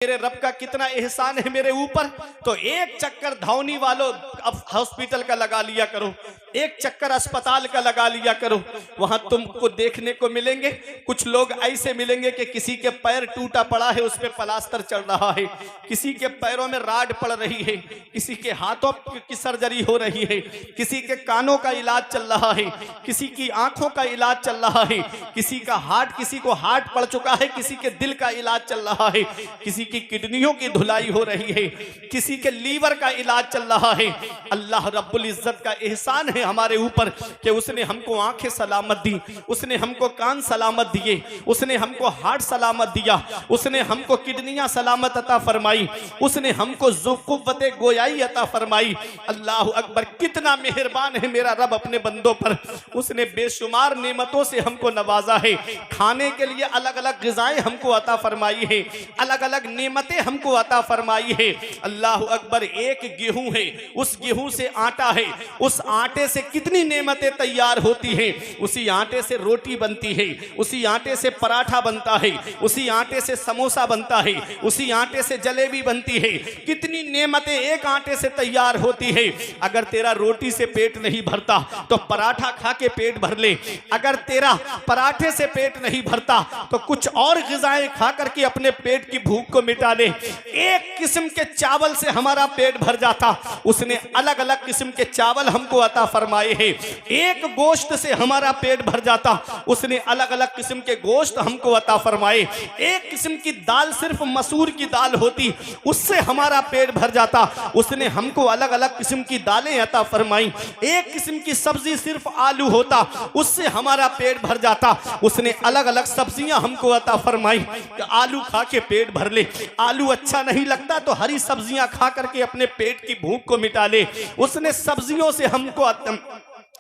मेरे रब का कितना एहसान है मेरे ऊपर। तो एक चक्कर धावनी वालों अब हॉस्पिटल का लगा लिया करो, एक चक्कर अस्पताल का लगा लिया करो, वहां तुमको देखने को मिलेंगे कुछ लोग ऐसे मिलेंगे कि किसी के पैर टूटा पड़ा है, उस पे प्लास्टर चल रहा है, किसी के पैरों में राड पड़ रही है, किसी के हाथों की सर्जरी हो रही है, किसी के कानों का इलाज चल रहा है, किसी की आंखों का इलाज चल रहा है, किसी का हार्ट, किसी को हार्ट पड़ चुका है, किसी के दिल का इलाज चल रहा है, किसी की किडनियों की धुलाई हो रही है, किसी के लीवर का इलाज चल रहा है। अल्लाह रब्बुल इज्जत का एहसान है हमारे ऊपर कि उसने हमको आंखें सलामत दी, उसने हमको कान सलामत दिए, उसने हमको हार्ट सलामत दिया, उसने हमको किडनियां सलामत अता फरमाई, उसने हमको ज़ुक़्वत गोयाई अता फरमाई। अल्लाह अकबर, कितना मेहरबान है मेरा रब अपने बंदों पर। उसने बेशुमार नेमतों से हमको नवाजा है, खाने के लिए अलग अलग ग़िज़ाएं हमको अता फरमाई है, अलग अलग नेमतें हमको अता फरमाई है। अल्लाह अकबर, एक गेहूं है, उस गेहूं से आटा है, उस आटे से कितनी नेमतें तैयार होती हैं। उसी आटे से रोटी बनती है, उसी आटे से पराठा बनता है, उसी आटे से समोसा बनता है, उसी आटे से जलेबी बनती है। कितनी नेमतें एक आटे से तैयार होती है। अगर तेरा रोटी से पेट नहीं भरता तो पराठा खा के पेट भर ले, अगर तेरा पराठे से पेट नहीं भरता तो कुछ और ग़िज़ाएं खा करके अपने पेट की भूख को मिटा ले। एक किस्म के चावल से हमारा पेट भर जाता, उसने अलग अलग किस्म के चावल हमको अता फरमाए हैं। एक गोश्त से हमारा पेट भर जाता, उसने अलग अलग किस्म के गोश्त हमको अता फरमाए। एक किस्म की दाल, सिर्फ मसूर की दाल होती, उससे हमारा पेट भर जाता, उसने हमको अलग अलग किस्म की दालें अता फरमाई। एक किस्म की सब्जी सिर्फ आलू होता, उससे हमारा पेट भर जाता, उसने अलग अलग सब्जियां हमको अता फरमाई। आलू खा के पेट भर ले, आलू अच्छा नहीं लगता तो हरी सब्जियां खा करके अपने पेट की भूख को मिटा ले। उसने सब्जियों से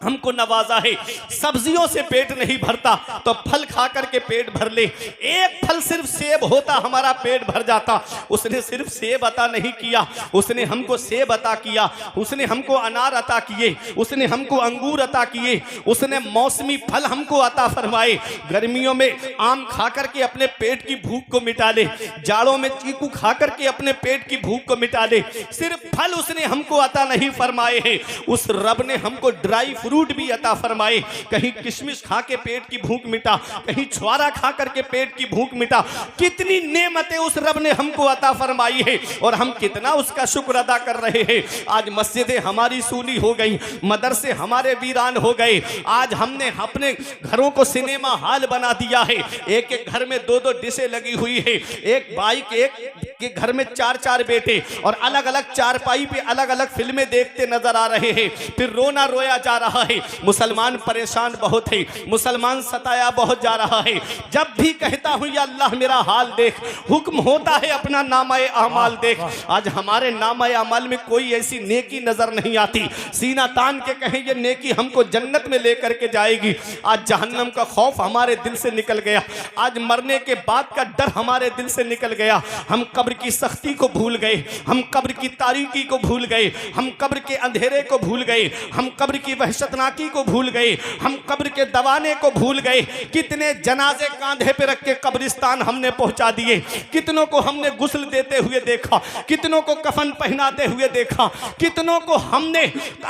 हमको नवाजा है। सब्जियों से पेट नहीं भरता तो फल खा करके पेट भर ले। एक फल सिर्फ सेब होता, हमारा पेट भर जाता, उसने सिर्फ सेब अता नहीं किया, उसने हमको सेब अता किया, उसने हमको अनार अता किए, उसने हमको अंगूर अता किए, उसने मौसमी फल हमको अता फरमाए। गर्मियों में आम खा करके अपने पेट की भूख को मिटा ले, जाड़ों में चीकू खा करके अपने पेट की भूख को मिटा ले। सिर्फ फल उसने हमको अता नहीं फरमाए हैं, उस रब ने हमको ड्राई फ्रूट भी अता फरमाए। कहीं किशमिश खा के पेट की भूख मिटा, कहीं छुआरा खा करके पेट की भूख मिटा। कितनी नेमतें उस रब ने हमको अता फरमाई है और हम कितना उसका शुक्र अदा कर रहे हैं। आज मस्जिदें हमारी सूनी हो गई, मदरसे हमारे वीरान हो गए। आज हमने अपने घरों को सिनेमा हॉल बना दिया है। एक एक घर में दो दो डिशें लगी हुई है, एक बाइक, एक के घर में चार चार बेटे और अलग अलग चारपाई पे अलग अलग फिल्में देखते नजर आ रहे हैं। फिर रोना रोया जा रहा है। मुसलमान परेशान बहुत है, मुसलमान सताया बहुत जा रहा है। जब भी कहता हूं या अल्लाह मेरा हाल देख, हुक्म होता है अपना नामाए अमाल देख। आज हमारे नामाए अमाल में कोई ऐसी नेकी नजर नहीं आती, सीना तान के कहें ये नेकी हमको जन्नत में लेकर के जाएगी। आज जहन्नम का खौफ हमारे दिल से निकल गया, आज मरने के बाद का डर हमारे दिल से निकल गया। हम कब्र की सख्ती को भूल गए, हम कब्र की तारीकी को भूल गए, हम कब्र के अंधेरे को भूल गए, हम कब्र की वहशतनाकी को भूल गए, हम कब्र के दवाने को भूल गए। कितने जनाजे कांधे पे रख के कब्रिस्तान हमने पहुंचा दिए, कितनों को हमने गुस्ल देते हुए देखा, कितनों को कफन पहनाते हुए देखा, कितनों को हमने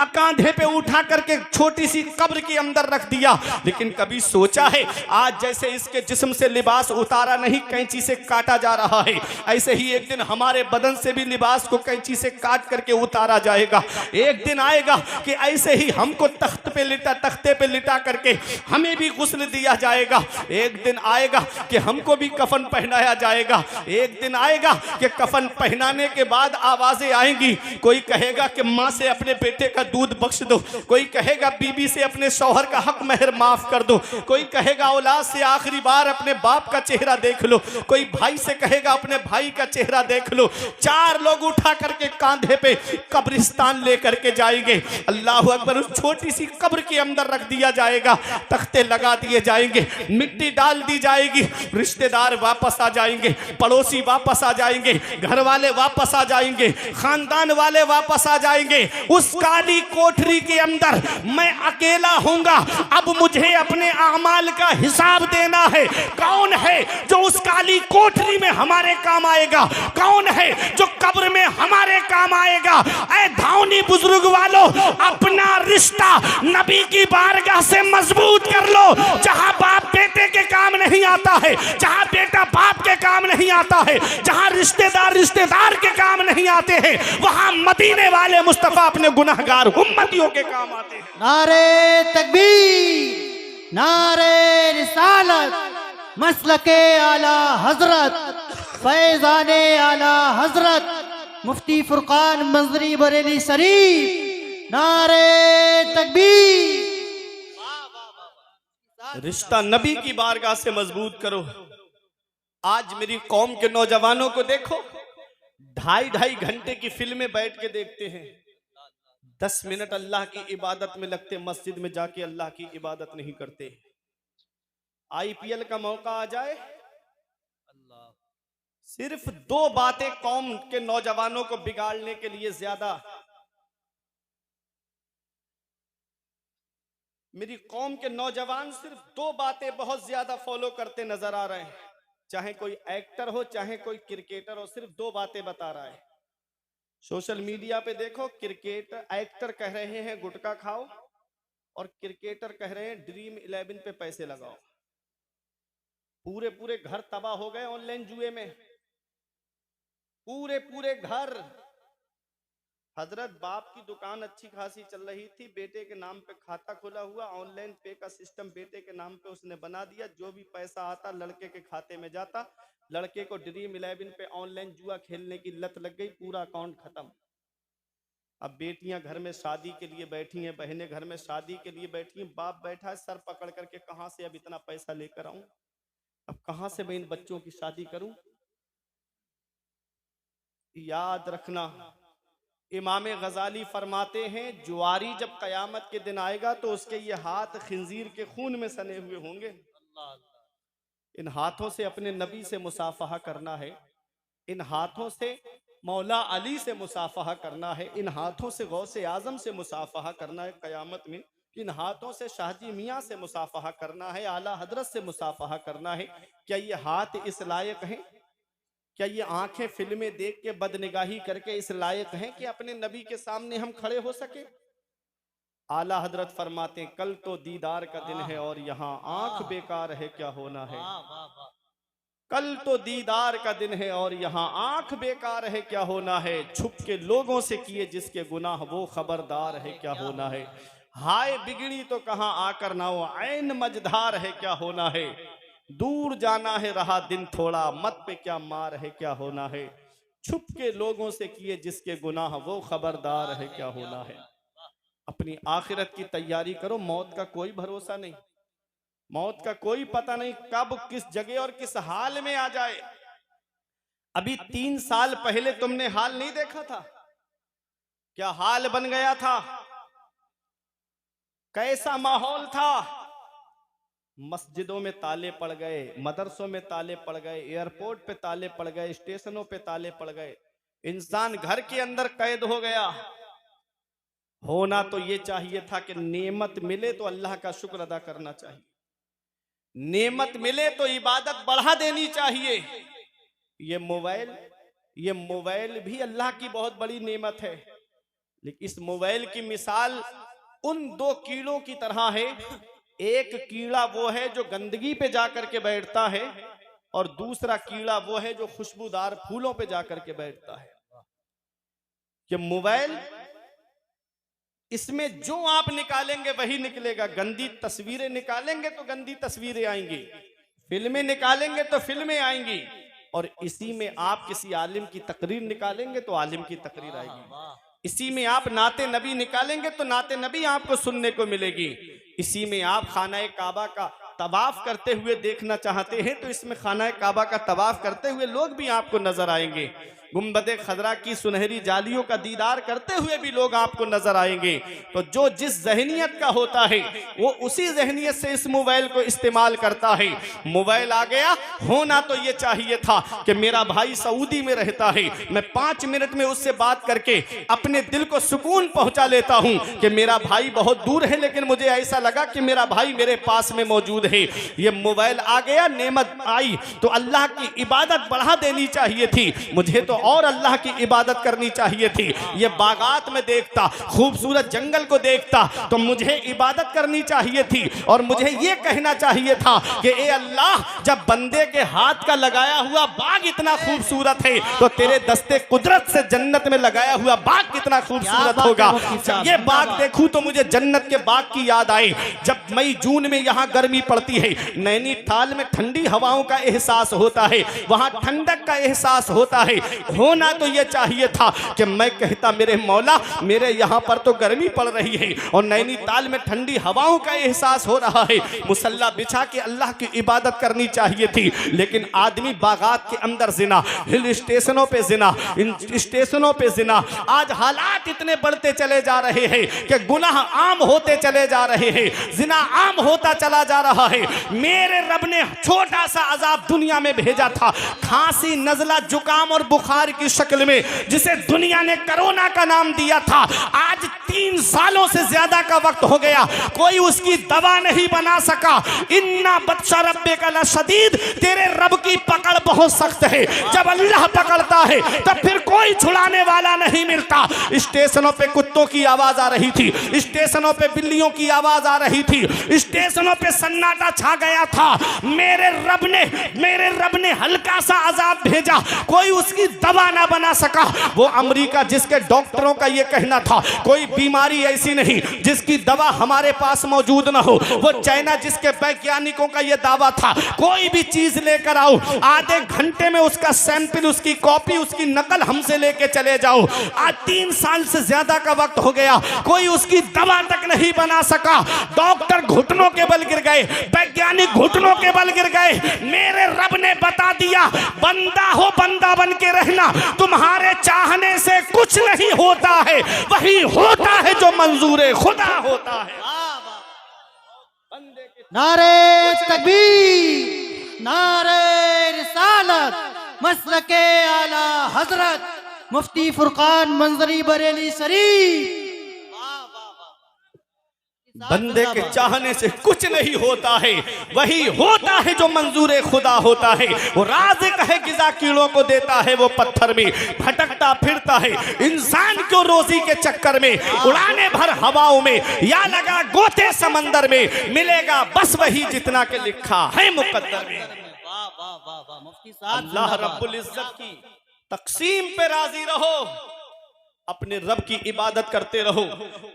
कांधे पे उठा करके छोटी सी कब्र के अंदर रख दिया। लेकिन कभी सोचा है आज जैसे इसके जिस्म से लिबास उतारा नहीं, कैंची से काटा जा रहा है, ऐसे ही एक दिन हमारे बदन से भी लिबास को कैंची से काट करके उतारा जाएगा। एक दिन आएगा कि ऐसे ही हमको तख्ते पे लिटा करके हमें भी गुस्ल दिया जाएगा। एक दिन आएगा कि हमको भी कफन पहनाया जाएगा। एक दिन आएगा कि कफन पहनाने के बाद आवाजें आएंगी, कोई कहेगा कि माँ से अपने बेटे का दूध बख्श दो, कोई कहेगा बीबी से अपने शौहर का हक महर माफ कर दो, कोई कहेगा औलाद से आखिरी बार अपने बाप का चेहरा देख लो, कोई भाई से कहेगा अपने भाई का चेहरा देख लो। चार लोग उठा करके कांधे पे कब्रिस्तान लेकर के जाएंगे। अल्लाह अकबर, उस छोटी किसी कब्र के अंदर रख दिया जाएगा, तख्ते लगा दिए जाएंगे, मिट्टी डाल दी जाएगी, रिश्तेदार वापस आ जाएंगे, पड़ोसी वापस आ जाएंगे, घर वाले वापस आ जाएंगे, खानदान वाले वापस आ जाएंगे। उस काली कोठरी के अंदर मैं अकेला हूंगा। अब मुझे अपने अमाल का हिसाब देना है। कौन है जो उस काली कोठरी में हमारे काम आएगा? कौन है जो कब्र में हमारे काम आएगा? ऐ धावनी बुजुर्ग वालों, अपना रिश्ता नबी की बारगाह से मजबूत कर लो। जहां बाप बेटे के काम नहीं आता है, जहां बेटा बाप के काम नहीं आता है, जहां रिश्तेदार रिश्तेदार के काम नहीं आते हैं, वहां मदीने वाले मुस्तफा अपने गुनहगार उम्मतियों के काम आते हैं। नारे तकबीर, नारे रिसालत, मसलके आला हजरत, फैजाने आला हजरत मुफ्ती फुरकान मंजरी बरेली शरीफ, नारे तकबीर। रिश्ता नबी की बारगाह से मजबूत करो। आज मेरी कौम के नौजवानों को देखो, 2.5 घंटे की फिल्में बैठ के देखते हैं, 10 मिनट अल्लाह की इबादत में लगते, मस्जिद में जाके अल्लाह की इबादत नहीं करते। IPL का मौका आ जाए, सिर्फ 2 बातें कौम के नौजवानों को बिगाड़ने के लिए ज्यादा। मेरी कौम के नौजवान सिर्फ 2 बातें बहुत ज्यादा फॉलो करते नजर आ रहे हैं, चाहे कोई एक्टर हो चाहे कोई क्रिकेटर हो, सिर्फ 2 बातें बता रहा है। सोशल मीडिया पे देखो, एक्टर कह रहे हैं गुटखा खाओ और क्रिकेटर कह रहे हैं ड्रीम 11 पे पैसे लगाओ। पूरे घर तबाह हो गए ऑनलाइन जुए में, पूरे घर। हजरत बाप की दुकान अच्छी खासी चल रही थी, बेटे के नाम पे खाता खुला हुआ, ऑनलाइन पे का सिस्टम बेटे के नाम पे उसने बना दिया। जो भी पैसा आता लड़के के खाते में जाता, लड़के को ड्रीम 11 पे ऑनलाइन जुआ खेलने की लत लग गई, पूरा अकाउंट खत्म। अब बेटियां घर में शादी के लिए बैठी हैं, बहनें घर में शादी के लिए बैठी हैं, बाप बैठा है सर पकड़ करके, कहां से अब इतना पैसा लेकर आऊं, अब कहां से मैं इन बच्चों की शादी करूं। याद रखना, इमाम गजाली फरमाते हैं, जुआरी जब कयामत के दिन आएगा तो उसके ये हाथ खिंजीर के खून में सने हुए होंगे। इन हाथों से अपने नबी से मुसाफहा करना है, इन हाथों से मौला अली से मुसाफहा करना है, इन हाथों से गौसे आजम से मुसाफहा करना है कयामत में, इन हाथों से शाहजी मियाँ से मुसाफहा करना है, आला हजरत से मुसाफहा करना है। क्या ये हाथ इस लायक हैं? क्या ये आंखें फिल्में देख के बदनिगाही करके इस लायक हैं कि अपने नबी के सामने हम खड़े हो सके? आला हजरत फरमाते हैं, कल तो दीदार का दिन है और यहाँ आंख बेकार है क्या होना है। कल तो दीदार का दिन है और यहाँ आंख बेकार है क्या होना है। छुप के लोगों से किए जिसके गुनाह वो खबरदार है क्या होना है। हाय बिगड़ी तो कहाँ आकर ना हो, ऐन मझधार है क्या होना है। दूर जाना है रहा दिन थोड़ा, मत पे क्या मार है क्या होना है। छुप के लोगों से किए जिसके गुनाह वो खबरदार है क्या होना है। अपनी आखिरत की तैयारी करो, मौत का कोई भरोसा नहीं, मौत का कोई पता नहीं कब किस जगह और किस हाल में आ जाए। अभी 3 साल पहले तुमने हाल नहीं देखा था, क्या हाल बन गया था, कैसा माहौल था। मस्जिदों में ताले पड़ गए, मदरसों में ताले पड़ गए, एयरपोर्ट पे ताले पड़ गए, स्टेशनों पे ताले पड़ गए, इंसान घर के अंदर कैद हो गया। होना तो ये चाहिए था कि नेमत मिले तो अल्लाह का शुक्र अदा करना चाहिए, नेमत मिले तो इबादत बढ़ा देनी चाहिए। ये मोबाइल भी अल्लाह की बहुत बड़ी नेमत है, लेकिन इस मोबाइल की मिसाल उन 2 कीड़ों की तरह है। एक कीड़ा वो है जो गंदगी पे जाकर के बैठता है और दूसरा कीड़ा वो है जो खुशबूदार फूलों पे जाकर के बैठता है। कि मोबाइल, इसमें जो आप निकालेंगे वही निकलेगा। गंदी तस्वीरें निकालेंगे तो गंदी तस्वीरें आएंगी, फिल्में निकालेंगे तो फिल्में आएंगी, और इसी में आप किसी आलिम की तकरीर निकालेंगे तो आलिम की तकरीर आएगी। इसी में आप नाते नबी निकालेंगे तो नाते नबी आपको सुनने को मिलेगी। इसी में आप खाना काबा का तवाफ करते हुए देखना चाहते हैं तो इसमें खाना काबा का तवाफ करते हुए लोग भी आपको नजर आएंगे। गुंबद खजरा की सुनहरी जालियों का दीदार करते हुए भी लोग आपको नजर आएंगे। तो जो जिस जहनियत का होता है वो उसी जहनियत से इस मोबाइल को इस्तेमाल करता है। मोबाइल आ गया, होना तो ये चाहिए था कि मेरा भाई सऊदी में रहता है, मैं 5 मिनट में उससे बात करके अपने दिल को सुकून पहुंचा लेता हूं कि मेरा भाई बहुत दूर है लेकिन मुझे ऐसा लगा कि मेरा भाई मेरे पास में मौजूद है। ये मोबाइल आ गया, नेमत आई तो अल्लाह की इबादत बढ़ा देनी चाहिए थी, मुझे तो और अल्लाह की इबादत करनी चाहिए थी। ये बागात में देखता, खूबसूरत जंगल को देखता तो मुझे इबादत करनी चाहिए थी और मुझे ये कहना चाहिए था कि ए अल्लाह, जब बंदे के हाथ का लगाया हुआ बाग इतना खूबसूरत है तो तेरे दस्ते कुदरत से जन्नत में लगाया हुआ बाग कितना खूबसूरत होगा। जब ये बाग देखूं तो मुझे जन्नत के बाग की याद आई। जब मई जून में यहाँ गर्मी पड़ती है, नैनीताल में ठंडी हवाओं का एहसास होता है, वहां ठंडक का एहसास होता है। होना तो यह चाहिए था कि मैं कहता मेरे मौला, मेरे यहाँ पर तो गर्मी पड़ रही है और नैनीताल में ठंडी हवाओं का एहसास हो रहा है, मुसल्ला बिछा के अल्लाह की इबादत करनी चाहिए थी। लेकिन आदमी बागात के अंदर जिना, हिल स्टेशनों पे जिना, इन स्टेशनों पे जिना। आज हालात इतने बढ़ते चले जा रहे हैं कि गुनाह आम होते चले जा रहे हैं, जिना आम होता चला जा रहा है। मेरे रब ने छोटा सा अजाब दुनिया में भेजा था, खांसी, नजला, जुकाम और बुखार की शक्ल में, जिसे दुनिया ने कोरोना का नाम दिया था। आज 3 सालों से ज्यादा का वक्त हो गया, कोई उसकी दवा नहीं बना सका। इन्ना बत्शा रब्बे का लशदीद, तेरे रब की पकड़ बहुत सख्त है। जब अल्लाह पकड़ता है तब फिर कोई छुड़ाने वाला नहीं मिलता। स्टेशनों पे कुत्तों की आवाज आ रही थी, स्टेशनों पे बिल्लियों की आवाज आ रही थी, स्टेशनों पे सन्नाटा छा गया था। मेरे रब ने हल्का सा अजाब भेजा, कोई उसकी दवा ना बना सका। वो अमेरिका जिसके डॉक्टरों का ये कहना था कोई बीमारी ऐसी नहीं जिसकी दवा हमारे पास मौजूद ना हो, वो चाइना जिसके वैज्ञानिकों का ये दावा था कोई भी चीज लेकर आओ, आधे घंटे में उसका सैंपल, उसकी कॉपी, उसकी नकल हमसे लेके चले जाओ। आज 3 साल से ज्यादा का वक्त हो गया, कोई उसकी दवा तक नहीं बना सका। डॉक्टर घुटनों के बल गिर गए, वैज्ञानिक घुटनों के बल गिर गए। मेरे रब ने बता दिया, बंदा हो बंदा बन के रहना, तुम्हारे चाहने से कुछ नहीं होता है, वही होता है जो मंजूर खुदा होता है। नारे तकबीर, नारे रिसालत, मसलके आला हजरत मुफ्ती फुरकान मंजरी बरेली शरीफ। बंदे के चाहने से कुछ नहीं होता है, वही होता है जो मंजूर खुदा होता है। वो राज़िक है, गिज़ा कीड़ों को देता है, वो पत्थर में भटकता फिरता है। इंसान क्यों रोजी के चक्कर में उड़ाने भर हवाओं में, या लगा गोते समंदर में, मिलेगा बस वही जितना के लिखा है मुकद्दर में। अल्लाह रब्बुल इज्जत की तकसीम पे राजी रहो, अपने रब की इबादत करते रहो।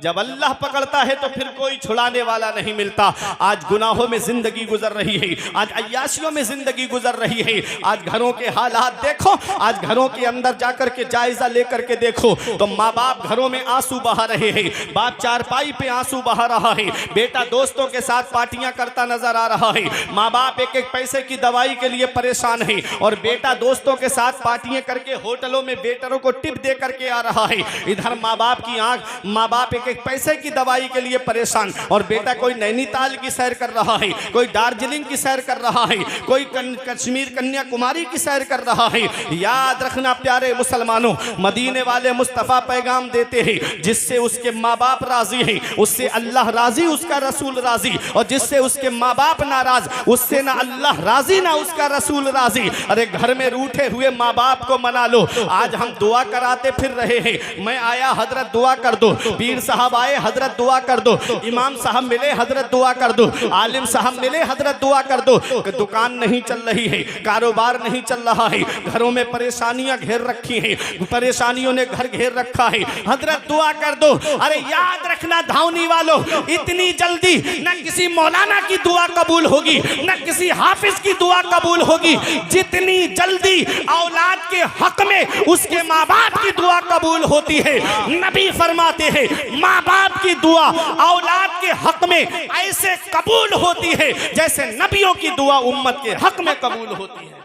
जब अल्लाह पकड़ता है तो फिर कोई छुड़ाने वाला नहीं मिलता। आज गुनाहों में जिंदगी गुजर रही है, आज अय्याशियों में जिंदगी गुजर रही है। आज घरों के हालात देखो, आज घरों के अंदर जाकर के जायजा लेकर के देखो तो माँ बाप घरों में आंसू बहा रहे हैं, बाप चारपाई पे आंसू बहा रहा है, बेटा दोस्तों के साथ पार्टियां करता नजर आ रहा है, माँ बाप एक एक पैसे की दवाई के लिए परेशान है और बेटा दोस्तों के साथ पार्टियां करके होटलों में वेटरों को टिप दे करके आ रहा है। इधर माँ बाप की आंख, माँ बाप एक एक पैसे की दवाई के लिए परेशान और बेटा कोई नैनीताल की सैर कर रहा है, कोई दार्जिलिंग की सैर कर रहा है, कोई कश्मीर कन्याकुमारी की सैर कर रहा है। याद रखना प्यारे मुसलमानों, मदीने वाले मुस्तफ़ा पैगाम देते हैं, जिससे उसके माँ बाप राजी हैं उससे अल्लाह राजी, उसका रसूल राजी, और जिससे उसके माँ बाप नाराज उससे ना अल्लाह राजी ना उसका रसूल राजी। अरे घर में रूठे हुए माँ बाप को मना लो। आज हम दुआ कराते फिर रहे हैं, मैं आया हजरत दुआ कर दो, पीर साहब आए हजरत दुआ कर दो, इमाम साहब मिले हजरत दुआ कर दो, आलिम साहब मिले हजरत दुआ कर दो। दुकान नहीं चल रही है, कारोबार नहीं चल रहा है, घरों में परेशानियां घेर रखी हैं, परेशानियों ने घर घेर रखा है, हजरत दुआ कर दो। अरे याद रखना धावनी वालों, इतनी जल्दी न किसी मौलाना की दुआ कबूल होगी, न किसी हाफिज की दुआ कबूल होगी, जितनी जल्दी औलाद के हक में उसके माँ बाप की दुआ कबूल होती है। नबी फरमाते हैं माँ बाप की दुआ औलाद के हक में ऐसे कबूल होती है जैसे नबियों की दुआ उम्मत के हक में कबूल होती है।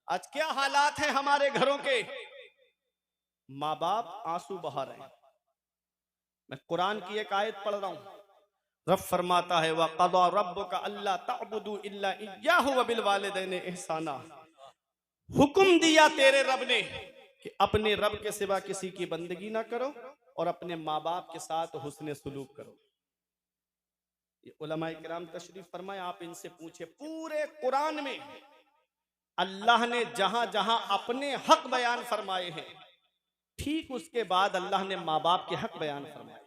आज क्या हालात हैं हमारे घरों के, माँ बाप आंसू बहा रहे हैं। मैं कुरान की एक आयत पढ़ रहा हूं, रब फरमाता है वक़ज़ा रब्बुका अल्ला तअबुदू इल्ला इय्याहु व बिल वालिदैनि इहसाना। हुक्म दिया तेरे रब ने कि अपने रब के सिवा किसी की बंदगी ना करो और अपने माँ बाप के साथ हुस्न सुलूक करो। ये उलमाए किराम तशरीफ फरमाए, आप इनसे पूछे, पूरे कुरान में अल्लाह ने जहां जहां अपने हक बयान फरमाए हैं, ठीक उसके बाद अल्लाह ने माँ बाप के हक बयान फरमाए।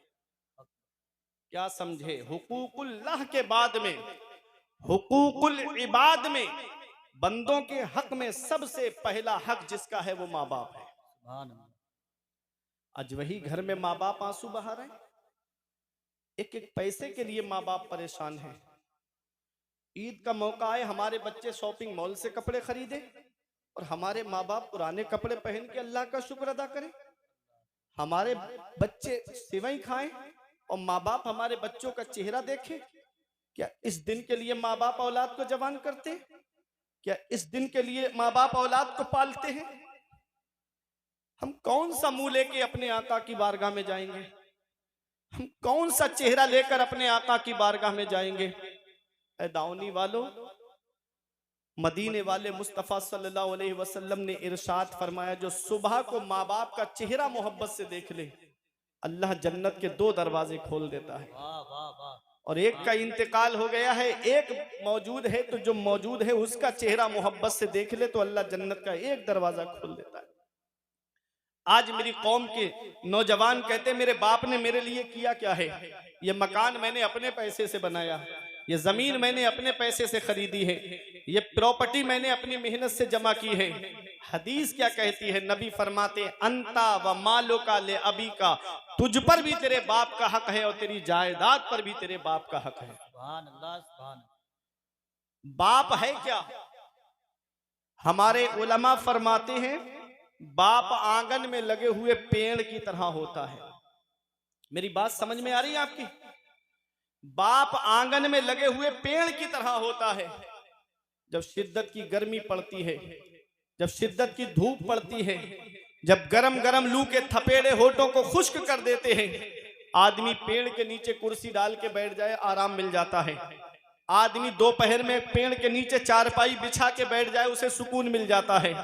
क्या समझे? हुकूकुल्लाह के बाद में हुकूकुल इबाद में बंदों के हक में सबसे पहला हक जिसका है वो माँ बाप है। आज वही घर में माँ बाप आंसू बहा रहे हैं, एक एक पैसे के लिए माँ बाप परेशान हैं। ईद का मौका आए, हमारे बच्चे शॉपिंग मॉल से कपड़े खरीदे और हमारे माँ बाप पुराने कपड़े पहन के अल्लाह का शुक्र अदा करें। हमारे बच्चे सेवई खाएं और माँ बाप हमारे बच्चों का चेहरा देखें। क्या इस दिन के लिए माँ बाप औलाद को जवान करते हैं? क्या इस दिन के लिए माँ बाप औलाद को पालते हैं? हम कौन सा मुंह लेके अपने आका की बारगाह में जाएंगे? हम कौन सा चेहरा लेकर अपने आका की बारगाह में जाएंगे? ऐ दाऊनी वालों, मदीने वाले मुस्तफ़ा सल्लल्लाहु अलैहि वसल्लम ने इरशाद फरमाया, जो सुबह को माँ बाप का चेहरा मोहब्बत से देख ले, अल्लाह जन्नत के 2 दरवाजे खोल देता है। और एक का इंतकाल हो गया है, एक मौजूद है, तो जो मौजूद है उसका चेहरा मोहब्बत से देख ले तो अल्लाह जन्नत का 1 दरवाजा खोल देता है। आज मेरी कौम के नौजवान कहते, मेरे बाप ने मेरे लिए किया क्या है? ये मकान मैंने अपने पैसे से बनाया, ये जमीन मैंने अपने पैसे से खरीदी है, ये प्रॉपर्टी मैंने अपनी मेहनत से जमा की है। हदीस क्या कहती है? नबी फरमाते, अंता व मालो का ले अबी का, तुझ पर भी तेरे बाप का हक है और तेरी जायदाद पर भी तेरे बाप का हक है। बाप है क्या? हमारे उलमा फरमाते हैं, बाप आंगन में लगे हुए पेड़ की तरह होता है। मेरी बात समझ में आ रही है आपकी? बाप आंगन में लगे हुए पेड़ की तरह होता है। जब शिद्दत की गर्मी पड़ती है, जब शिद्दत की धूप पड़ती है, जब गरम गरम लू के थपेड़े होठों को खुश्क कर देते हैं, आदमी पेड़ के नीचे कुर्सी डाल के बैठ जाए, आराम मिल जाता है। आदमी दोपहर में पेड़ के नीचे चारपाई बिछा के बैठ जाए, उसे सुकून मिल जाता है।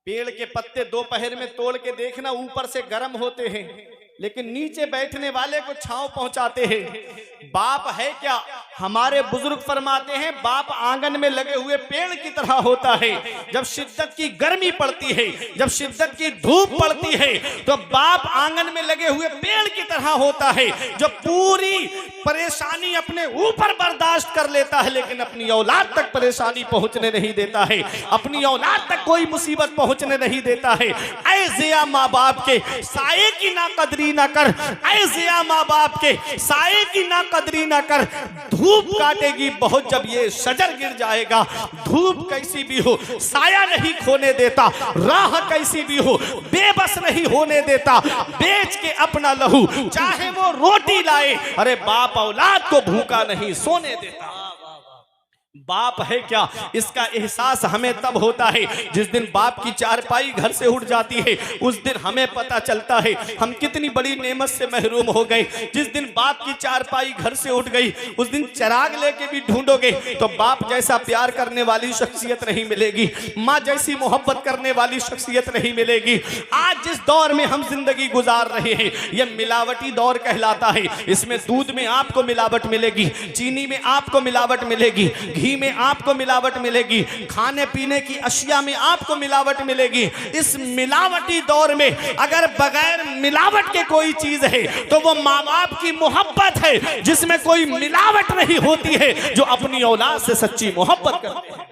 पेड़ के पत्ते दोपहर में तोड़ के देखना, ऊपर से गर्म होते हैं लेकिन नीचे बैठने वाले को छांव पहुंचाते हैं। बाप है क्या? हमारे बुजुर्ग फरमाते हैं, बाप आंगन में लगे हुए पेड़ की तरह होता है। जब शिद्दत की गर्मी पड़ती है, जब शिद्दत की धूप पड़ती है, तो बाप आंगन में लगे हुए पेड़ की तरह होता है, जो पूरी परेशानी अपने ऊपर बर्दाश्त कर लेता है लेकिन अपनी औलाद तक परेशानी पहुंचने नहीं देता है, अपनी औलाद तक कोई मुसीबत पहुंचने नहीं देता है। ऐ जिया माँ बाप के साये की ना कदरी ना कर, ऐ जिया माँ बाप के साये की ना कदरी ना कर। धूप काटेगी बहुत जब ये शजर गिर जाएगा। धूप कैसी भी हो साया नहीं खोने देता, राह कैसी भी हो बेबस नहीं होने देता। बेच के अपना लहू चाहे वो रोटी लाए, अरे बाप औलाद को भूखा नहीं सोने देता। बाप है क्या? इसका एहसास हमें तब होता है जिस दिन बाप की चारपाई घर से उठ जाती है। उस दिन हमें पता चलता है हम कितनी बड़ी नेमत से महरूम हो गए। जिस दिन बाप की चारपाई घर से उठ गई, उस दिन चिराग लेके भी ढूंढोगे तो बाप जैसा प्यार करने वाली शख्सियत नहीं मिलेगी, माँ जैसी मोहब्बत करने वाली शख्सियत नहीं मिलेगी। आज जिस दौर में हम जिंदगी गुजार रहे हैं, यह मिलावटी दौर कहलाता है। इसमें दूध में आपको मिलावट मिलेगी, चीनी में आपको मिलावट मिलेगी, घी में आपको मिलावट मिलेगी, खाने पीने की अशिया में आपको मिलावट मिलेगी। इस मिलावटी दौर में अगर बगैर मिलावट के कोई चीज है तो वो माँ बाप की मोहब्बत है, जिसमें कोई मिलावट नहीं होती है, जो अपनी औलाद से सच्ची मोहब्बत करते हैं।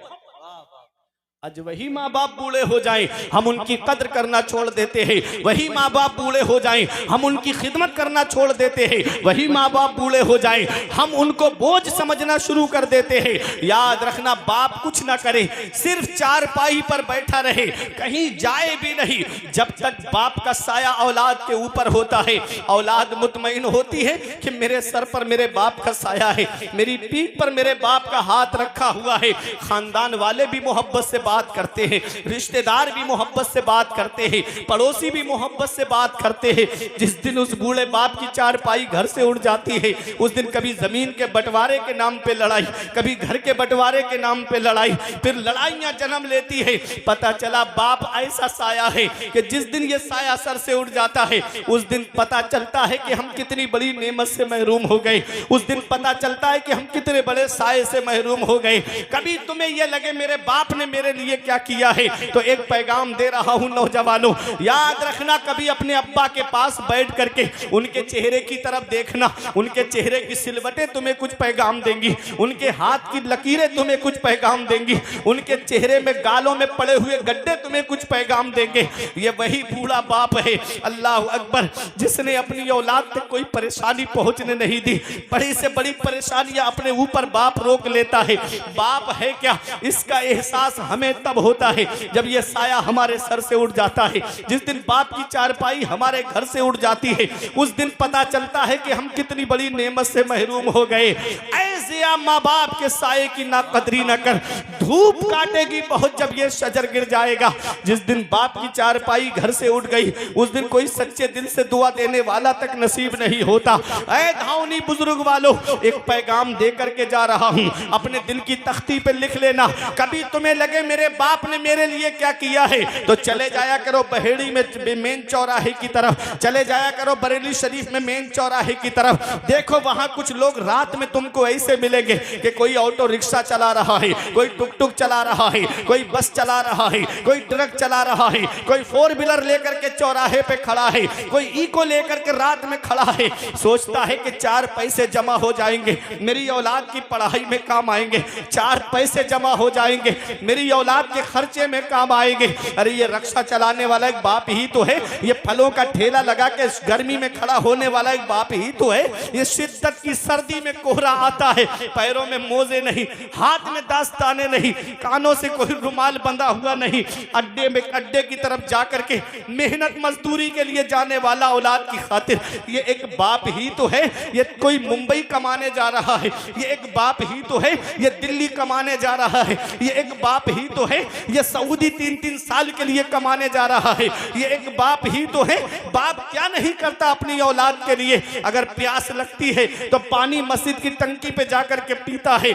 आज वही माँ बाप बूढ़े हो जाएं, हम उनकी कद्र करना छोड़ देते हैं। वही माँ बाप बूढ़े हो जाएं, हम उनकी खिदमत करना छोड़ देते हैं। वही माँ बाप बूढ़े हो जाएं, हम उनको बोझ समझना शुरू कर देते हैं। याद रखना, बाप कुछ ना करे, सिर्फ चारपाई पर बैठा रहे, कहीं जाए भी नहीं, जब तक बाप का साया औलाद के ऊपर होता है, औलाद मुतमईन होती है कि मेरे सर पर मेरे बाप का साया है, मेरी पीठ पर मेरे बाप का हाथ रखा हुआ है। खानदान वाले भी मोहब्बत से बाप बात करते हैं, रिश्तेदार भी मोहब्बत से बात करते हैं, पड़ोसी भी मोहब्बत से बात करते हैं। जिस दिन उस बूढ़े बाप की चारपाई घर से उड़ जाती है, उस दिन कभी जमीन के बंटवारे के नाम पे लड़ाई, कभी घर के बंटवारे के नाम पे लड़ाई, फिर लड़ाइयां जन्म लेती है। पता चला बाप ऐसा साया है कि जिस दिन ये साया सर से उड़ जाता है, उस दिन पता चलता है कि हम कितनी बड़ी नेमत से महरूम हो गए। उस दिन पता चलता है कि हम कितने बड़े साये से महरूम हो गए। कभी तुम्हें यह लगे मेरे बाप ने मेरे लिए क्या किया है, तो एक पैगाम दे रहा हूं नौजवानों, याद रखना, कभी अपने अब्बा के पास बैठ करके उनके चेहरे की तरफ देखना। उनके चेहरे की सिलवटें तुम्हें कुछ पैगाम देंगी, उनके हाथ की लकीरें तुम्हें कुछ पैगाम देंगी, उनके चेहरे में गालों में पड़े हुए गड्ढे तुम्हें कुछ पैगाम देंगे। ये वही बूढ़ा बाप है, अल्लाह अकबर, जिसने अपनी औलाद तक कोई परेशानी पहुंचने नहीं दी। बड़ी से बड़ी परेशानियां अपने ऊपर बाप रोक लेता है। बाप है क्या, इसका एहसास हमें तब होता है जब यह साया हमारे सर से उड़ जाता है। जिस दिन बाप की चारपाई हमारे घर से उड़ जाती है, उस दिन पता चलता है कि हम कितनी बड़ी नेमत से महरूम हो गए। ऐसे माँ बाप के साये की ना कदरी न कर, धूप काटेगी बहुत जब ये शजर गिर जाएगा। जिस दिन बाप की चारपाई घर से उड़ गई, उस दिन कोई सच्चे दिल से दुआ देने वाला तक नसीब नहीं होता। ऐ धावनी बुजुर्ग वालों, एक पैगाम दे करके जा रहा हूं, अपने दिल की तख्ती पे लिख लेना। कभी तुम्हें लगे मेरे बाप ने मेरे लिए क्या किया है, तो चले जाया करो बहेड़ी में मेन चौराहे की तरफ, चले जाया करो बरेली शरीफ में मेन चौराहे की तरफ। देखो वहां कुछ लोग रात में तुमको ऐसे मिलेंगे कि कोई ऑटो रिक्शा चला रहा है, कोई टुक टुक चला रहा है, कोई बस चला रहा है, कोई ट्रक चला रहा है, कोई फोर व्हीलर लेकर के चौराहे पे खड़ा है, कोई इको लेकर के रात में खड़ा है। सोचता है कि 4 पैसे जमा हो जाएंगे, मेरी औलाद की पढ़ाई में काम आएंगे, 4 पैसे जमा हो जाएंगे, मेरी औलाद के खर्चे में काम आएंगे। अरे ये रक्षा चलाने वाला एक बाप ही तो है, ये फलों का ठेला लगा के गर्मी में खड़ा होने वाला एक बाप ही तो है। ये शिद्दत की सर्दी में कोहरा आता है, पैरों में मोजे नहीं, हाथ में दास्ताने नहीं, कानों से कोई रुमाल बंधा हुआ नहीं, अड्डे की तरफ जाकर के मेहनत मजदूरी के लिए जाने वाला औलाद की खातिर ये एक बाप ही तो है। ये कोई मुंबई कमाने जा रहा है, ये एक बाप ही तो है। ये दिल्ली कमाने जा रहा है, ये एक बाप ही तो है। ये सऊदी 3-3 साल के लिए कमाने जा रहा है, ये एक बाप ही तो है। बाप क्या नहीं करता अपनी औलाद के लिए। अगर प्यास लगती है तो पानी मस्जिद की टंकी पे जाकर के पीता है।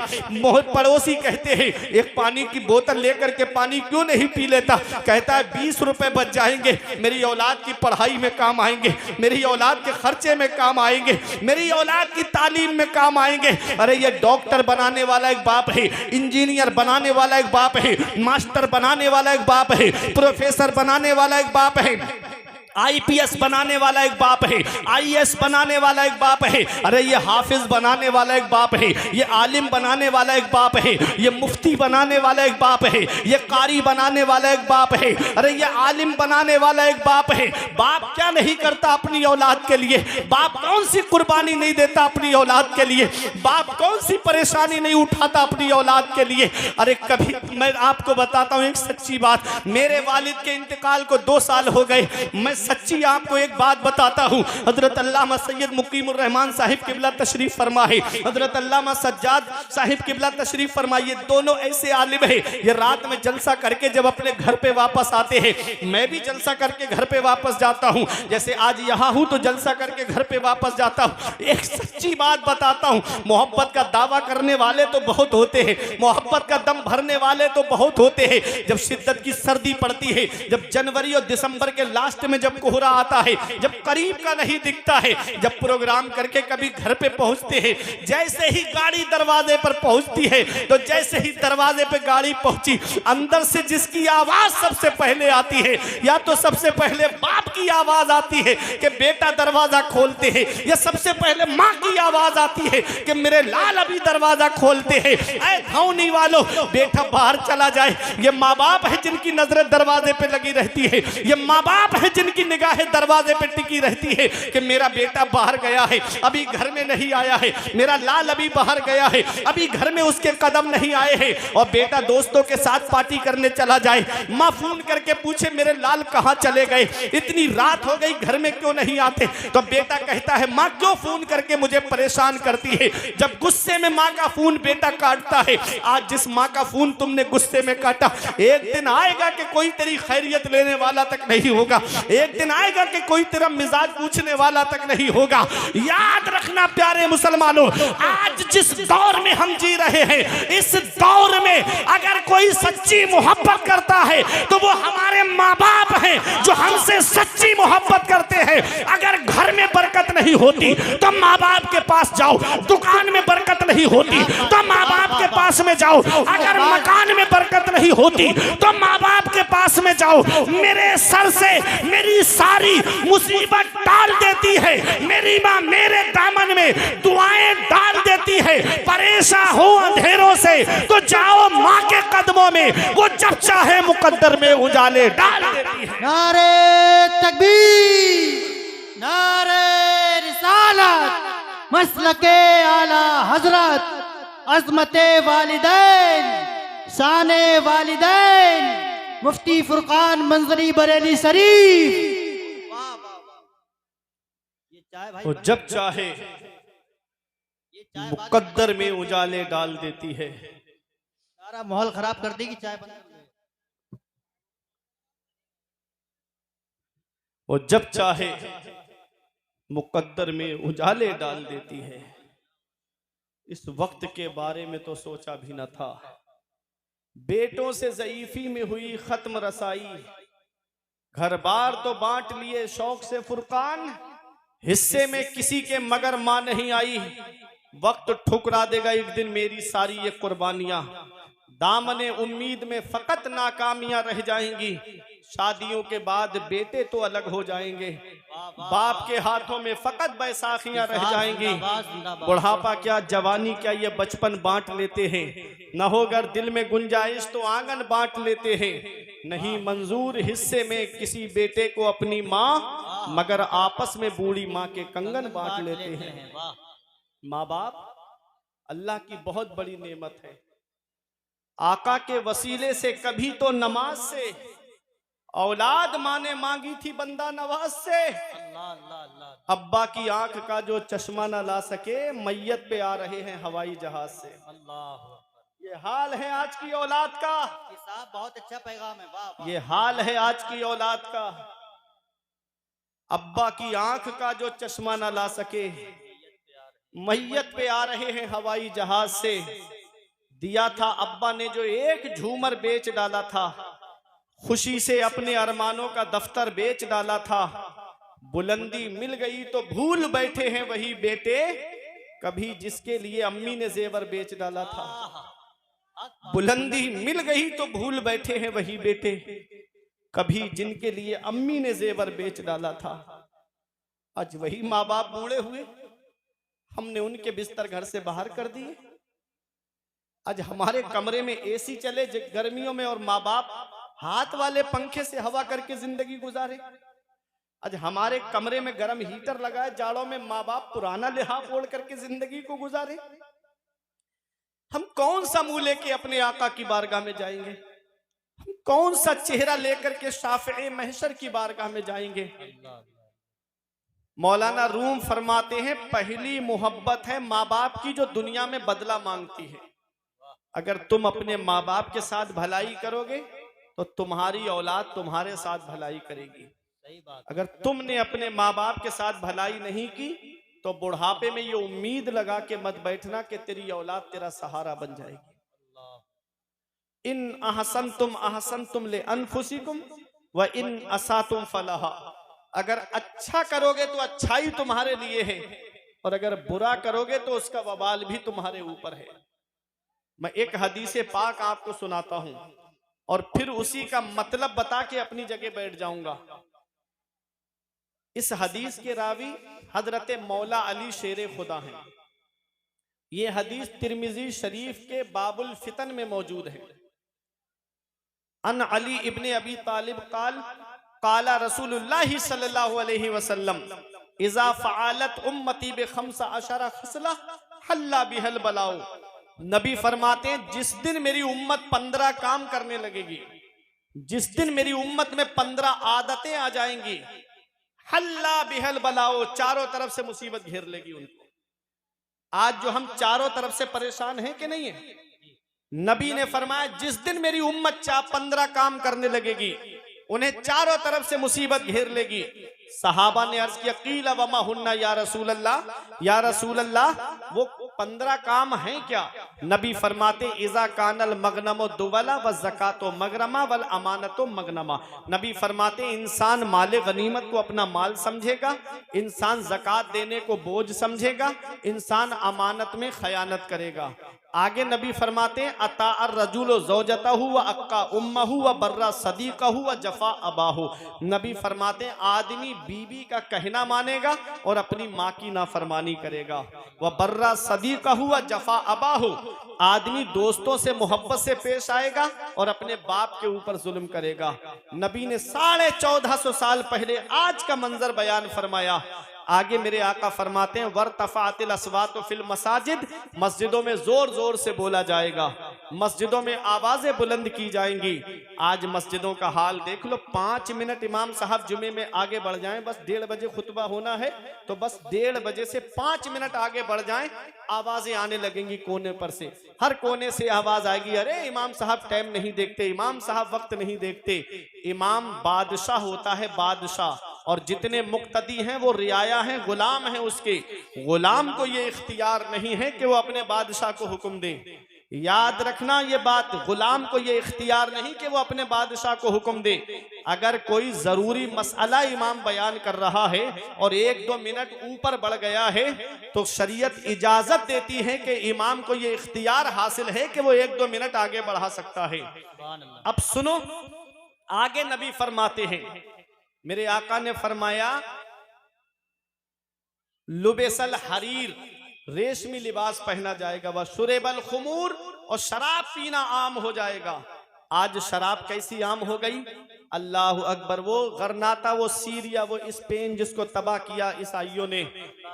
पड़ोसी कहते हैं एक पानी की बोतल लेकर के पानी क्यों नहीं पी लेता, कहता है 20 रुपए बच जाएंगे, मेरी औलाद की पढ़ाई में काम आएंगे, मेरी औलाद के खर्चे में काम आएंगे, मेरी औलाद की तालीम में काम आएंगे। अरे ये डॉक्टर बनाने वाला एक बाप है, इंजीनियर बनाने वाला एक बाप है, मास्टर बनाने वाला एक बाप है, प्रोफेसर बनाने वाला एक बाप है, IPS बनाने वाला एक बाप है, IAS बनाने वाला एक बाप है। अरे ये हाफिज बनाने वाला एक बाप है, ये आलिम बनाने वाला एक बाप है, ये मुफ्ती बनाने वाला एक बाप है, ये कारी बनाने वाला एक बाप है, अरे ये आलिम बनाने वाला एक बाप है। बाप क्या नहीं करता अपनी औलाद के लिए, बाप कौन सी कुर्बानी नहीं देता अपनी औलाद के लिए, बाप कौन सी परेशानी नहीं उठाता अपनी औलाद के लिए। अरे कभी मैं आपको बताता हूँ एक सच्ची बात, मेरे वालिद के इंतकाल को 2 साल हो गए। मैं सच्ची आपको एक बात बताता हूँ, हजरत अल्लामा सैयद मुकीमुर रहमान साहिब किबला तशरीफ फरमा है, हजरत अल्लामा सज्जाद साहिब किबला तशरीफ फरमा, ये दोनों ऐसे आलिम है, ये रात में जलसा करके जब अपने घर पे वापस आते हैं, मैं भी जलसा करके घर पे वापस जाता हूँ, जैसे आज यहाँ हूँ तो जलसा करके घर पे वापस जाता हूँ। एक सच्ची बात बताता हूँ, मोहब्बत का दावा करने वाले तो बहुत होते हैं, मोहब्बत का दम भरने वाले तो बहुत होते हैं। जब शिद्दत की सर्दी पड़ती है, जब जनवरी और दिसंबर के लास्ट में जब कोहरा आता है, जब करीब का नहीं दिखता है, जब प्रोग्राम करके कभी घर पे पहुंचते हैं, जैसे ही गाड़ी दरवाजे पर पहुंचती है, तो जैसे ही दरवाजे पे गाड़ी पहुंची, अंदर से जिसकी आवाज सबसे पहले आती है, या तो सबसे पहले बाप की आवाज आती है कि बेटा दरवाजा खोलते हैं, या सबसे पहले माँ की आवाज आती है कि मेरे लाल अभी दरवाजा खोलते हैं। ऐ धौनी वालों, बेटा बाहर चला जाए, ये माँ बाप है जिनकी नजरें दरवाजे पे लगी रहती है, ये माँ बाप है जिनकी की निगाहें दरवाजे पे टिकी रहती है कि मेरा बेटा बाहर गया है, अभी घर में नहीं आया है, मेरा लाल अभी बाहर गया है, अभी घर में उसके कदम नहीं आए हैं। और बेटा दोस्तों के साथ पार्टी करने चला जाए, माँ फोन करके पूछे मेरे लाल कहाँ चले गए, इतनी रात हो गई घर में क्यों नहीं आते। तो बेटा कहता है माँ क्यों फोन करके मुझे परेशान करती है। जब गुस्से में माँ का फोन बेटा काटता है, आज जिस माँ का फोन तुमने गुस्से में काटा, एक दिन आएगा कि कोई तेरी खैरियत लेने वाला तक नहीं होगा, एक दिन आएगा कि कोई तेरा मिजाज पूछने वाला तक नहीं होगा। याद रखना प्यारे मुसलमानों, आज जिस दौर में हम जी रहे हैं, इस दौर में अगर कोई सच्ची मोहब्बत करता है तो वो हमारे माँ बाप हैं जो हमसे सच्ची मोहब्बत करते हैं। अगर घर में बरकत नहीं होती तो माँ बाप के पास जाओ, दुकान में बरकत नहीं होती तो माँ बाप के पास में जाओ, अगर मकान में बरकत नहीं होती तो माँ बाप के पास में जाओ। मेरे सर से मेरी सारी मुसीबत डाल देती है, मेरी माँ मेरे दामन में दुआएं डाल देती है। परेशान हो अंधेरों से तो जाओ माँ के कदमों में, वो जब चाहे मुकद्दर में उजाले डाल देती है। नारे तकबीर, नारे रिसालत, मसलके आला हजरत, अजमते वालिदैन, शाने वालिदैन, मुफ्ती फुरकान मंजरी बरेली शरीफ। ये चाय भाई, वो जब चाहे मुकद्दर में उजाले डाल देती है। सारा माहौल खराब कर देगी चाय बंद कर ले। वो जब चाहे मुकद्दर में उजाले डाल देती है। इस वक्त के बारे में तो सोचा भी न था। बेटों से ज़ईफी में हुई खत्म रसाई, घर बार तो बांट लिए शौक से फुरकान, हिस्से में किसी के मगर मां नहीं आई। वक्त ठुकरा देगा एक दिन मेरी सारी ये कुर्बानियां, दामने उम्मीद में फकत नाकामियां रह जाएंगी। शादियों के बाद बेटे तो अलग हो जाएंगे, बाप के हाथों में फकत बैसाखियां रह जाएंगी। बुढ़ापा क्या जवानी क्या ये बचपन बांट लेते हैं, न होगर दिल में गुंजाइश तो आंगन बांट लेते हैं। नहीं मंजूर हिस्से में किसी बेटे को अपनी माँ, मगर आपस में बूढ़ी माँ के कंगन बांट लेते हैं। माँ बाप अल्लाह की बहुत बड़ी नेमत है। आका के वसीले से कभी तो नमाज से औलाद माँ ने मांगी थी बंदा नवाज से। अब्बा की आंख का जो चश्मा न ला सके, मैयत पे आ रहे हैं हवाई जहाज से। ये हाल है आज की औलाद का। बहुत अच्छा पैगाम है। वाह, ये हाल है आज की औलाद का। अब्बा की आंख का जो चश्मा न ला सके, मैयत पे आ रहे हैं हवाई जहाज से। दिया था अब्बा ने जो एक झूमर बेच डाला था, खुशी से अपने अरमानों का दफ्तर बेच डाला था। बुलंदी मिल गई तो भूल बैठे हैं वही बेटे, कभी जिसके लिए अम्मी ने जेवर बेच डाला था। बुलंदी मिल गई तो भूल बैठे हैं वही बेटे, कभी जिनके लिए अम्मी ने जेवर बेच डाला था। आज वही माँ बाप बूढ़े हुए, हमने उनके बिस्तर घर से बाहर कर दिए। आज हमारे कमरे में एसी चले गर्मियों में और माँ बाप हाथ वाले पंखे से हवा करके जिंदगी गुजारे। आज हमारे कमरे में गर्म हीटर लगाए, जाड़ों में माँ बाप पुराना लिहाफ ओढ़ करके जिंदगी को गुजारे। हम कौन सा मुंह लेके अपने आका की बारगाह में जाएंगे? हम कौन सा चेहरा लेकर के शाफ़े महशर की बारगाह में जाएंगे? मौलाना रूम फरमाते हैं, पहली मोहब्बत है माँ बाप की जो दुनिया में बदला मांगती है। अगर तुम अपने माँ बाप के साथ भलाई करोगे तो तुम्हारी औलाद तुम्हारे साथ भलाई करेगी। अगर तुमने अपने माँ बाप के साथ भलाई नहीं की तो बुढ़ापे में ये उम्मीद लगा के मत बैठना कि तेरी औलाद तेरा सहारा बन जाएगी। इन अहसनतुम ले अनफुसिकुम व इन असातुम फलाहा। अगर अच्छा करोगे तो अच्छाई तुम्हारे लिए है, और अगर बुरा करोगे तो उसका वबाल भी तुम्हारे ऊपर है। मैं एक हदीस पाक आपको सुनाता हूं और फिर उसी का मतलब बता के अपनी जगह बैठ जाऊंगा। इस हदीस के रावी हजरत मौला अली शेर खुदा हैं। ये हदीस तिरमिजी शरीफ के बाबुल फितन में मौजूद है। अन अली इब्ने अबी तालिब काल काला रसूलुल्लाह सल्लल्लाहु अलैहि वसल्लम इज़ा फ़अलत उम्मती बिखम्स अशरा खसला हल्ला बिहल बलाओ। नबी फरमाते हैं जिस दिन मेरी उम्मत 15 काम करने लगेगी, जिस दिन मेरी उम्मत में 15 आदतें आ जाएंगी, हल्ला बिहल बलाओ, चारों तरफ से मुसीबत घेर लेगी उनको। आज जो हम चारों तरफ से परेशान हैं कि नहीं है, नबी ने फरमाया जिस दिन मेरी उम्मत 15 काम करने लगेगी, उन्हें चारों तरफ से मुसीबत घेर लेगी। सहाबा ने अर्ज किया कीला वमा हुन्ना या रसूल अल्लाह, वो 15 काम हैं क्या? नबी फरमाते इज़ा कानल मगनमो दुवला व ज़कातो मगरमा वल अमानतो मगनमा। नबी फरमाते इंसान माले गनीमत को अपना माल समझेगा, इंसान ज़कात देने को बोझ समझेगा, इंसान अमानत में खयानत करेगा। आगे नबी फरमाते हैं अता अर रजुलो ज़ौजतहु व अक्का उम्महु व बर्रा सदीक़हु व जफ़ा अबाहु। नबी फरमाते हैं आदमी बीबी का कहना मानेगा और अपनी माँ की नाफरमानी करेगा। व बर्रा सदीक़हु व जफ़ा अबाहु, आदमी दोस्तों से मोहब्बत से पेश आएगा और अपने बाप के ऊपर जुल्म करेगा। नबी ने 1450 साल पहले आज का मंजर बयान फरमाया। आगे मेरे आका फरमाते हैं वर्तफ़ातिल अस्वात फिल मसाजिद, मस्जिदों में जोर जोर से बोला जाएगा, मस्जिदों में आवाजें बुलंद की जाएंगी। आज मस्जिदों का हाल देख लो, 5 मिनट इमाम साहब जुमे में आगे बढ़ जाएं, बस 1:30 बजे खुतबा होना है तो बस 1:30 बजे से 5 मिनट आगे बढ़ जाएं, आवाजें आने लगेंगी कोने पर से, हर कोने से आवाज आएगी, अरे इमाम साहब टाइम नहीं देखते, इमाम साहब वक्त नहीं देखते। इमाम बादशाह होता है, बादशाह, और जितने मुक्तदी हैं वो रियाया हैं, गुलाम हैं उसके। गुलाम को ये इख्तियार नहीं है कि वो अपने बादशाह को हुक्म दे। याद रखना ये बात, गुलाम को ये इख्तियार नहीं कि वो अपने बादशाह को हुक्म दे। अगर कोई जरूरी मसला इमाम बयान कर रहा है और 1-2 मिनट ऊपर बढ़ गया है तो शरीयत इजाजत देती है कि इमाम को ये इख्तियार हासिल है कि वो 1-2 मिनट आगे बढ़ा सकता है। अब सुनो, आगे नबी फरमाते हैं, मेरे आका ने फरमाया लुबेसल हरीर, रेशमी लिबास पहना जाएगा, वह शुरेबल खुमूर, और शराब पीना आम हो जाएगा। आज शराब कैसी आम हो गई, अल्लाह अकबर। वो गरनाता, वो सीरिया, वो स्पेन जिसको तबाह किया ईसाइयों ने,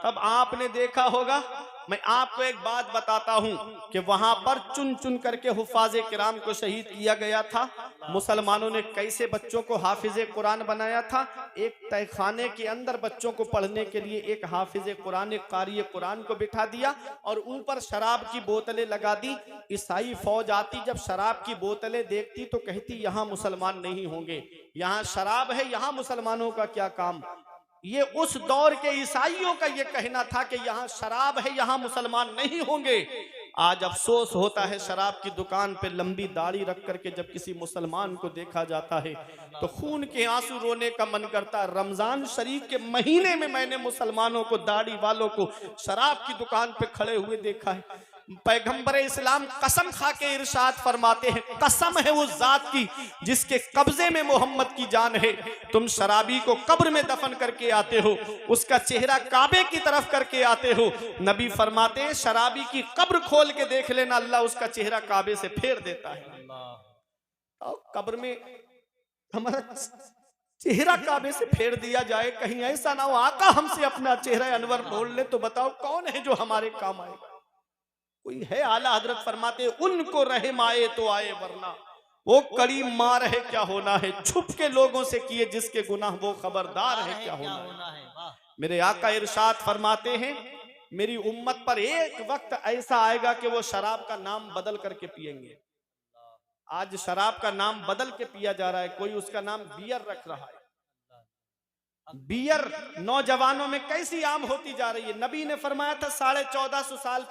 तब आपने देखा होगा। मैं आपको एक बात बताता हूं कि वहां पर चुन चुन करके हुफ़ाज़े किराम को शहीद किया गया था। मुसलमानों ने कैसे बच्चों को हाफिज़े कुरान बनाया था, एक तहखाने के अंदर बच्चों को पढ़ने के लिए एक हाफिज़े कुरान, एक कारी कुरान को बिठा दिया और ऊपर शराब की बोतलें लगा दी। ईसाई फौज आती, जब शराब की बोतलें देखती तो कहती यहाँ मुसलमान नहीं होंगे, यहाँ शराब है, यहाँ मुसलमानों का क्या काम। ये उस दौर के ईसाइयों का ये कहना था कि यहाँ शराब है, यहाँ मुसलमान नहीं होंगे। आज अफसोस होता है, शराब की दुकान पे लंबी दाढ़ी रख करके जब किसी मुसलमान को देखा जाता है तो खून के आंसू रोने का मन करता है। रमजान शरीफ के महीने में मैंने मुसलमानों को, दाढ़ी वालों को शराब की दुकान पे खड़े हुए देखा है। पैगंबर इस्लाम कसम खा के इरशाद फरमाते हैं, कसम है उस जात की जिसके कब्जे में मोहम्मद की जान है, तुम शराबी को कब्र में दफन करके आते हो, उसका चेहरा काबे की तरफ करके आते हो। नबी फरमाते हैं शराबी की कब्र खोल के देख लेना, अल्लाह उसका चेहरा काबे से फेर देता है। और कब्र में हमारा चेहरा काबे से फेर दिया जाए, कहीं ऐसा ना हो आका हमसे अपना चेहरा अनवर बोल ले, तो बताओ कौन है जो हमारे काम आएगा। कोई है? आला हजरत फरमाते उनको रहम आए तो आए, वरना वो कड़ी मार है क्या होना है, छुप के लोगों से किए जिसके गुनाह वो खबरदार है क्या होना है। मेरे आका इरशाद फरमाते हैं मेरी उम्मत पर एक वक्त ऐसा आएगा कि वो शराब का नाम बदल करके पिएंगे। आज शराब का नाम बदल के पिया जा रहा है, कोई उसका नाम बियर रख रहा है। बियर नौजवानों में कैसी आम होती जा रही है। नबी ने फरमाया था 1450 साल